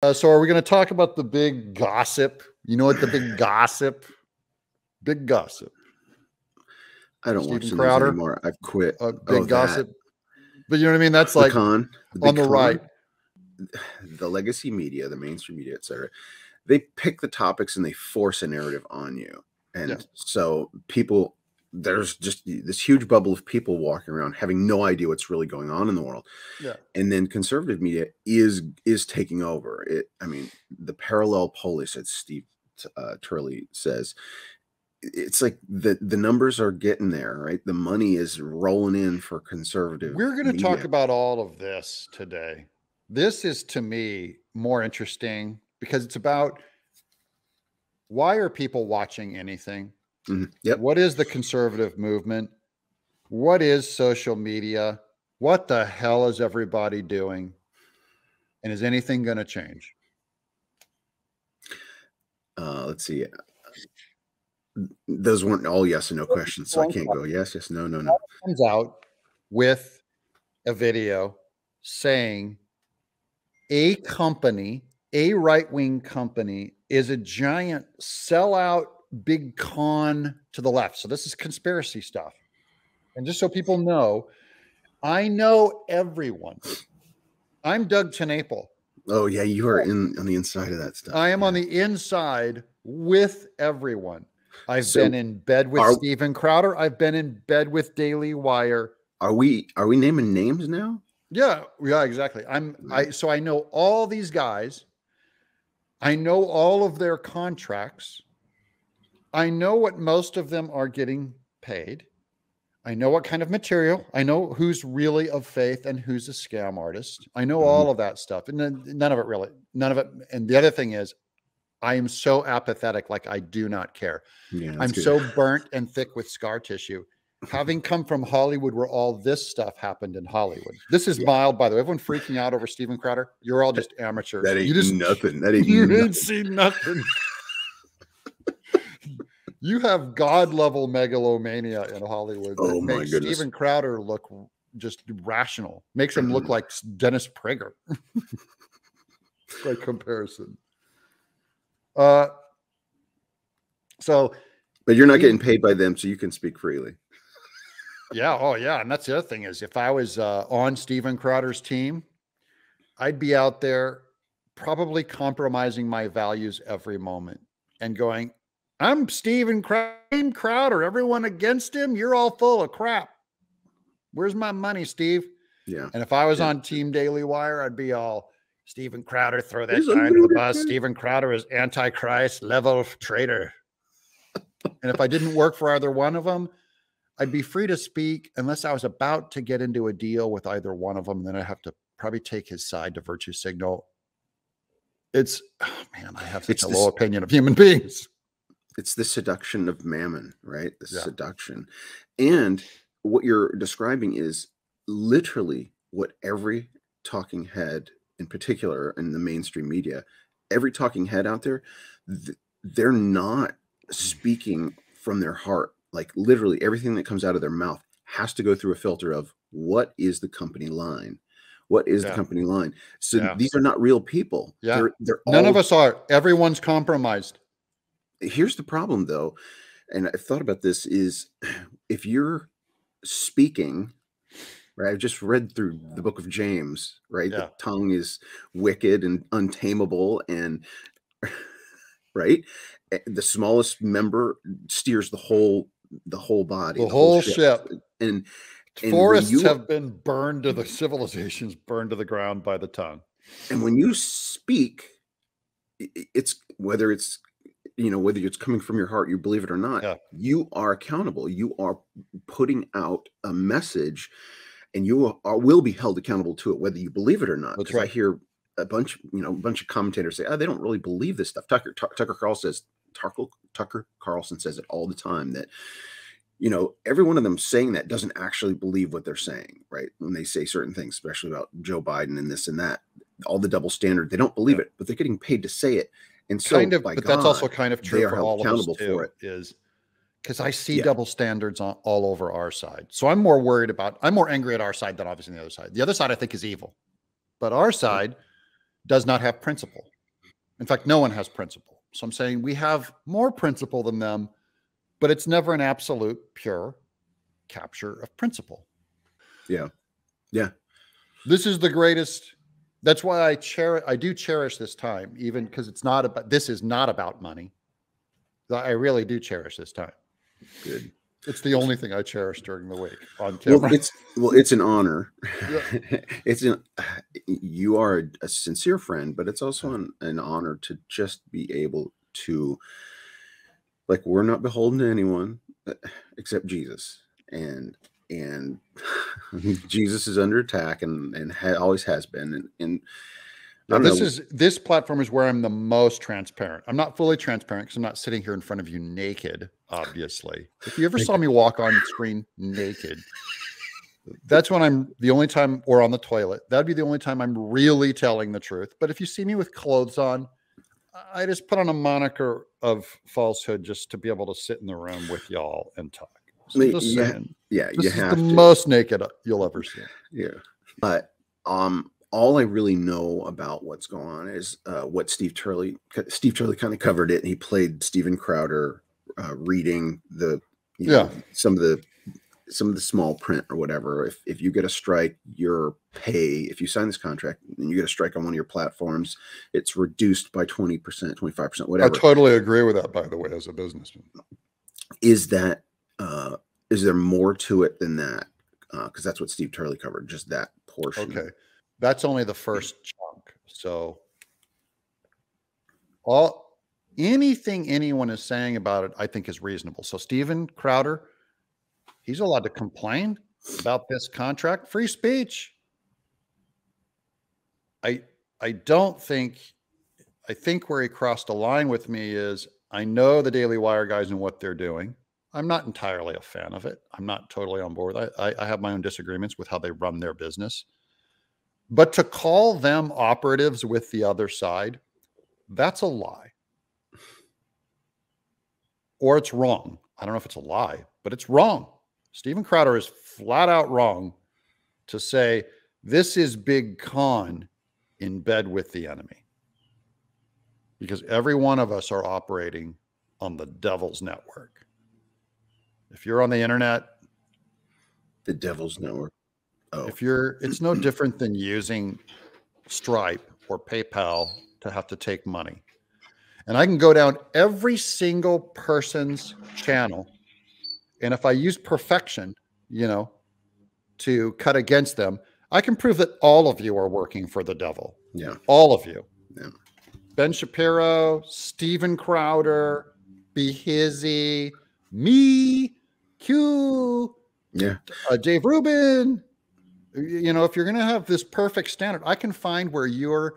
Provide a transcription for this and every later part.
So are we going to talk about the big gossip? You know what the big gossip? Big gossip. I don't watch Steven the news Crowder? anymore. I've quit. Big gossip. But you know what I mean? That's The like con, on the right. The legacy media, the mainstream media, etc. They pick the topics and they force a narrative on you. And so people, there's just this huge bubble of people walking around having no idea what's really going on in the world. Yeah. And then conservative media is taking over. I mean, the parallel police, as Steve Turley says, it's like the numbers are getting there, right? The money is rolling in for conservative. We're going to talk about all of this today. This is, to me, more interesting because it's about why are people watching anything? Yep. What is the conservative movement? What is social media? What the hell is everybody doing? And is anything going to change? Let's see. Those weren't all yes and no questions, so I can't go yes, yes, no, no, no. Comes out with a video saying a company, a right-wing company, is a giant sellout big con to the left. So this is conspiracy stuff. And just so people know, I know everyone. I'm Doug Tenaple. Oh yeah, you are on the inside of that stuff. I am on the inside with everyone. I've been in bed with Steven Crowder. I've been in bed with Daily Wire. Are we naming names now? Yeah, exactly. So I know all these guys. I know all of their contracts. I know what most of them are getting paid. I know what kind of material. I know who's really of faith and who's a scam artist. I know all of that stuff. And then none of it. And the other thing is, I am so apathetic, like I do not care. Yeah, I'm so burnt and thick with scar tissue. Having come from Hollywood where all this stuff happened in Hollywood. This is mild, by the way. Everyone freaking out over Steven Crowder. You're all just amateurs. That ain't nothing. That ain't you nothing. ain't seen nothing. You have God level megalomania in Hollywood. Oh my goodness. Steven Crowder look just rational. Makes him look like Dennis Prager. By comparison. But you're not getting paid by them, so you can speak freely. Yeah. Oh, yeah. And that's the other thing is, if I was on Steven Crowder's team, I'd be out there probably compromising my values every moment and going, I'm Steven Crowder. Everyone against him, you're all full of crap. Where's my money, Steve? Yeah. And if I was on Team Daily Wire, I'd be all, Steven Crowder, throw that guy under the bus. Steven Crowder is Antichrist level traitor. And if I didn't work for either one of them, I'd be free to speak unless I was about to get into a deal with either one of them. Then I'd have to probably take his side to virtue signal. It's, oh man, I have such a low opinion of human beings. It's the seduction of mammon, right? The seduction. And what you're describing is literally what every talking head, in particular in the mainstream media, every talking head out there, they're not speaking from their heart. Like literally everything that comes out of their mouth has to go through a filter of what is the company line? What is the company line? So these are not real people. Yeah. None of us are. Everyone's compromised. Here's the problem though. And I've thought about this is if you're speaking, right? I've just read through the book of James, right? The tongue is wicked and untamable and right. The smallest member steers the whole body, the whole ship. And forests have been burned to the civilizations, burned to the ground by the tongue. And when you speak, it's whether it's coming from your heart, you believe it or not, you are accountable. You are putting out a message and you will be held accountable to it, whether you believe it or not. That's right. I hear a bunch of commentators say, they don't really believe this stuff. Tucker Carlson says it all the time that, every one of them saying that doesn't actually believe what they're saying, right? When they say certain things, especially about Joe Biden and this and that, all the double standard, they don't believe it, but they're getting paid to say it. And so, but that's also kind of true for all of us too, is because I see double standards all over our side. So I'm more angry at our side than obviously the other side. The other side I think is evil, but our side does not have principle. In fact, no one has principle. So I'm saying we have more principle than them, but it's never an absolute pure capture of principle. Yeah. Yeah. This is the greatest. That's why I do cherish this time, even because this is not about money. I really do cherish this time. Good. It's the only thing I cherish during the week on camera. It's an honor. Yeah. You are a sincere friend, but it's also an honor to just be able to, like, we're not beholden to anyone except Jesus, and Jesus is under attack and always has been. And this platform is where I'm the most transparent. I'm not fully transparent because I'm not sitting here in front of you naked, obviously. If you ever saw me walk on screen naked, that's when I'm the only time, or on the toilet, that'd be the only time I'm really telling the truth. But if you see me with clothes on, I just put on a moniker of falsehood just to be able to sit in the room with y'all and talk. So you the have most naked you'll ever see. Yeah. But all I really know about what's going on is what Steve Turley kind of covered it, and he played Steven Crowder reading some of the small print or whatever. If you get a strike, your pay, if you sign this contract and you get a strike on one of your platforms, it's reduced by 20%, 25%, whatever. I totally agree with that, by the way, as a businessman. Is there more to it than that? Because that's what Steve Turley covered, just that portion. Okay. That's only the first chunk. So anything anyone is saying about it, I think is reasonable. So Steven Crowder, he's allowed to complain about this contract. Free speech. I think where he crossed a line with me is, I know the Daily Wire guys and what they're doing. I'm not entirely a fan of it. I'm not totally on board. I have my own disagreements with how they run their business. But to call them operatives with the other side, that's a lie. Or it's wrong. I don't know if it's a lie, but it's wrong. Steven Crowder is flat out wrong to say this is Big Con in bed with the enemy. Because every one of us are operating on the devil's network. If you're on the internet, the devil's network. Oh, it's no different than using Stripe or PayPal to have to take money. And I can go down every single person's channel. And if I use perfection, to cut against them, I can prove that all of you are working for the devil. Yeah. All of you. Yeah. Ben Shapiro, Steven Crowder, Be Hizzy, me, Q, Dave Rubin. If you're going to have this perfect standard, I can find where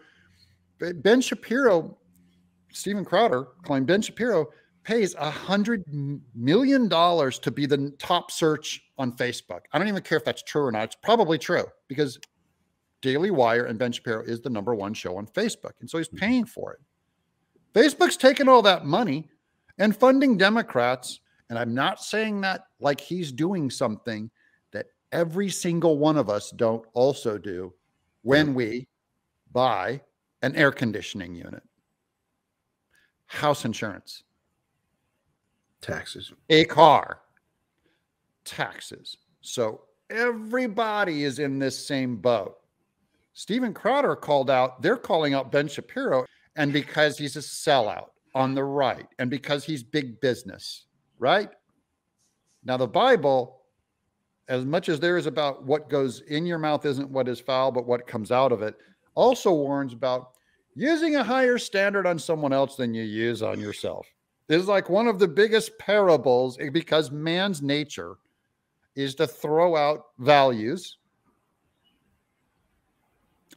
Ben Shapiro, Steven Crowder claimed Ben Shapiro pays $100 million to be the top search on Facebook. I don't even care if that's true or not. It's probably true because Daily Wire and Ben Shapiro is the #1 show on Facebook. And so he's paying for it. Facebook's taking all that money and funding Democrats. And I'm not saying that like he's doing something that every single one of us don't also do when we buy an air conditioning unit, house insurance, taxes, a car, taxes. So everybody is in this same boat. Steven Crowder they're calling out Ben Shapiro, and because he's a sellout on the right, and because he's big business, right? Now, the Bible, as much as there is about what goes in your mouth isn't what is foul, but what comes out of it, also warns about using a higher standard on someone else than you use on yourself. This is like one of the biggest parables, because man's nature is to throw out values.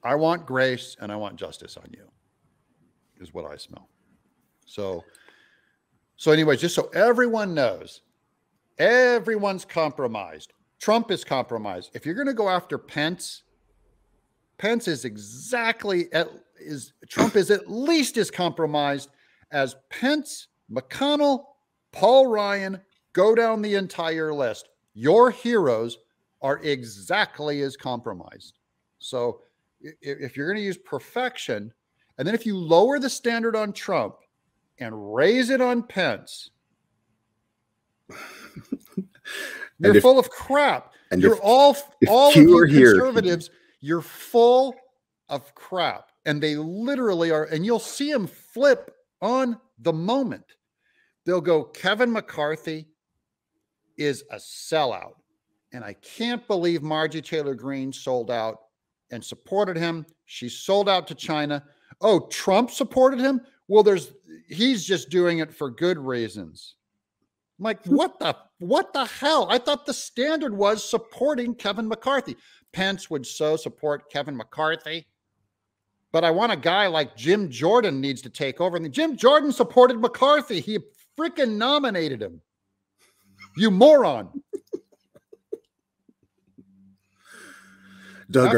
I want grace and I want justice on you, is what I smell. So anyways, just so everyone knows, everyone's compromised. Trump is compromised. If you're going to go after Pence is Trump is at least as compromised as Pence, McConnell, Paul Ryan, go down the entire list. Your heroes are exactly as compromised. So if you're going to use perfection, And then if you lower the standard on Trump and raise it on Pence, you're full of crap. And you're all of you conservatives, you're full of crap. And they literally are, and you'll see them flip on the moment. They'll go, Kevin McCarthy is a sellout. And I can't believe Marjorie Taylor Greene sold out and supported him. She sold out to China. Oh, Trump supported him? Well, he's just doing it for good reasons. I'm like, what the hell? I thought the standard was supporting Kevin McCarthy. Pence would so support Kevin McCarthy. But I want a guy like Jim Jordan needs to take over. And Jim Jordan supported McCarthy. He freaking nominated him. You moron. Doug,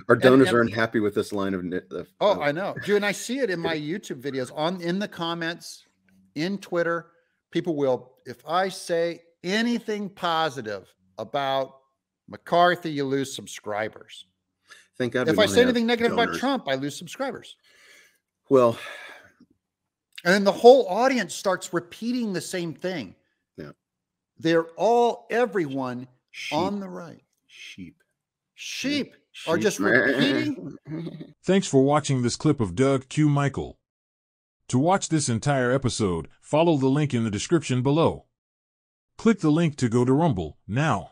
our donors aren't happy with this line of I know. Dude, and I see it in my YouTube videos, in the comments, in Twitter. People will, if I say anything positive about McCarthy, you lose subscribers. Thank God. If I say anything negative about Trump, I lose subscribers. Well, and then the whole audience starts repeating the same thing. Yeah. They're everyone on the right. Sheep are just repeating. Thanks for watching this clip of Doug Q. Michael. To watch this entire episode, follow the link in the description below. Click the link to go to Rumble now.